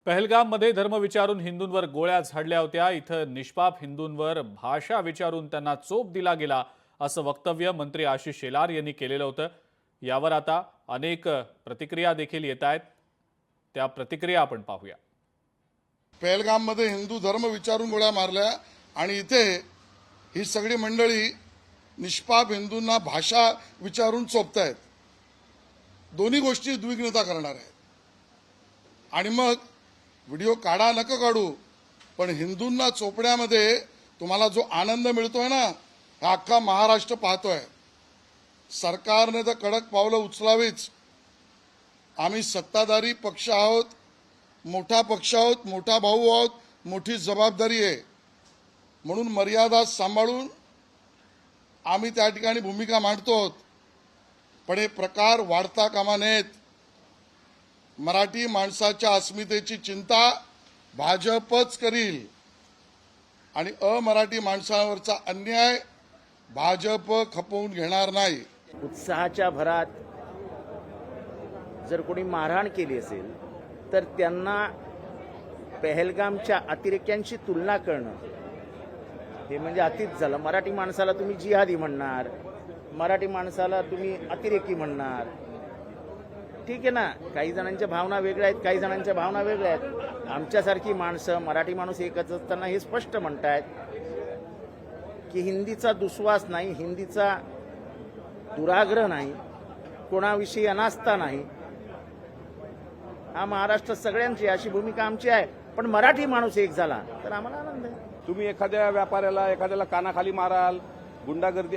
पहलगाममध्ये धर्म विचारून हिंदूंवर गोळ्या झाडल्या होत्या। इथं निष्पाप हिंदूंवर भाषा विचारून त्यांना चोप दिला गेला असं वक्तव्य मंत्री आशिष शेलार यांनी केलेलं होतं। यावर आता अनेक प्रतिक्रिया देखील येत आहेत। त्या प्रतिक्रिया आपण पाहूया। पहलगाममध्ये हिंदू धर्म विचारून गोळ्या मारल्या आणि इथे ही सगळी मंडळी निष्पाप हिंदूंना भाषा विचारून चोपतायत। दोन्ही गोष्टी द्विग्नता करणार आहेत। आणि मग व्हिडिओ काढा नका काढू, पण हिंदूंना चोपण्यामध्ये तुम्हाला जो आनंद मिळतोय ना, हा अख्खा महाराष्ट्र पाहतोय। सरकारने तर कडक पावलं उचलावीच। आम्ही सत्ताधारी पक्ष आहोत, मोठा पक्ष आहोत, मोठा भाऊ आहोत, मोठी जबाबदारी आहे। म्हणून मर्यादा सांभाळून आम्ही त्या ठिकाणी भूमिका मांडतो। पण हे प्रकार वाढता कामा नयेत। मराठी माणसाच्या अस्मितेची चिंता भाजपच करील आणि अमराठी माणसावरचा अन्याय भाजप खपवून घेणार नाही। उत्साहाच्या भरात जर कोणी मारहाण केली असेल तर त्यांना पहलगामच्या अतिरेक्यांशी तुलना करणं हे म्हणजे अतिच झालं। मराठी माणसाला तुम्ही जिहादी म्हणणार, मराठी माणसाला तुम्ही अतिरेकी म्हणणार। ठीक आहे ना, काही जणांच्या भावना वेगळ्या आहेत, काही जणांच्या भावना वेगळ्या आहेत। आमच्यासारखी माणसं, मराठी माणूस एकच असताना हे स्पष्ट म्हणतायत की हिंदीचा दुस्वास नाही, हिंदीचा दुराग्रह नाही, कोणाविषयी अनास्था नाही। हा महाराष्ट्र सगळ्यांची अशी भूमिका आमची आहे। पण मराठी माणूस एक झाला तर आम्हाला आनंद आहे। तुम्ही एखाद्या व्यापाऱ्याला, एखाद्याला कानाखाली माराल, गुंडागर्दी,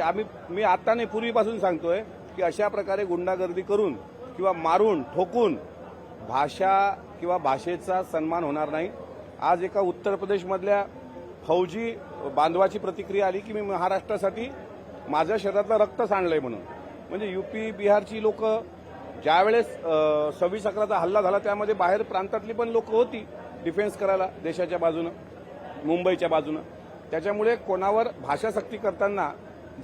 मी आता नाही पूर्वीपासून सांगतोय की अशा प्रकारे गुंडागर्दी करून किंवा मारून ठोकून भाषा किंवा भाषेचा सन्मान होणार नाही। आज एका उत्तर प्रदेशमधल्या फौजी बांधवाची प्रतिक्रिया आली की मी महाराष्ट्रासाठी माझ्या शरीरातलं रक्त सांडलंय म्हणून। म्हणजे यूपी बिहारची लोक ज्यावेळेस 26/11चा हल्ला झाला त्यामध्ये बाहेर प्रांतातली पण लोक होती डिफेन्स करायला देशाच्या बाजूनं, मुंबईच्या बाजूनं। त्याच्यामुळे कोणावर भाषासक्ती करताना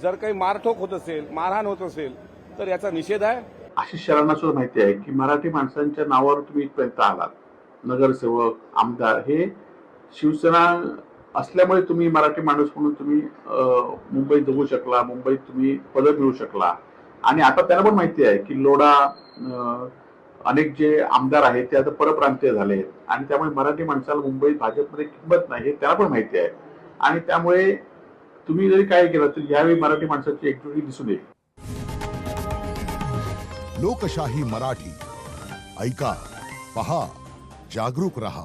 जर काही मारठोक होत असेल, मारहाण होत असेल तर याचा निषेध आहे। आशिष शेलारांना सुद्धा माहिती आहे की मराठी माणसांच्या नावावर तुम्ही इथपर्यंत आलात। नगरसेवक, आमदार हे शिवसेना असल्यामुळे तुम्ही मराठी माणूस म्हणून तुम्ही मुंबईत जगू शकला, मुंबईत तुम्ही पदक मिळवू शकला। आणि आता त्यांना पण माहिती आहे की लोढा अनेक जे आमदार आहेत ते आता परप्रांतीय झाले आहेत आणि त्यामुळे मराठी माणसाला मुंबईत भाजपमध्ये किंमत नाही हे त्यांना पण माहिती आहे। आणि त्यामुळे तुम्ही जरी काय केलं तर यावेळी मराठी माणसाची एकजुटी दिसून येईल। लोकशाही मराठी ऐका, पहा, जागरूक रहा।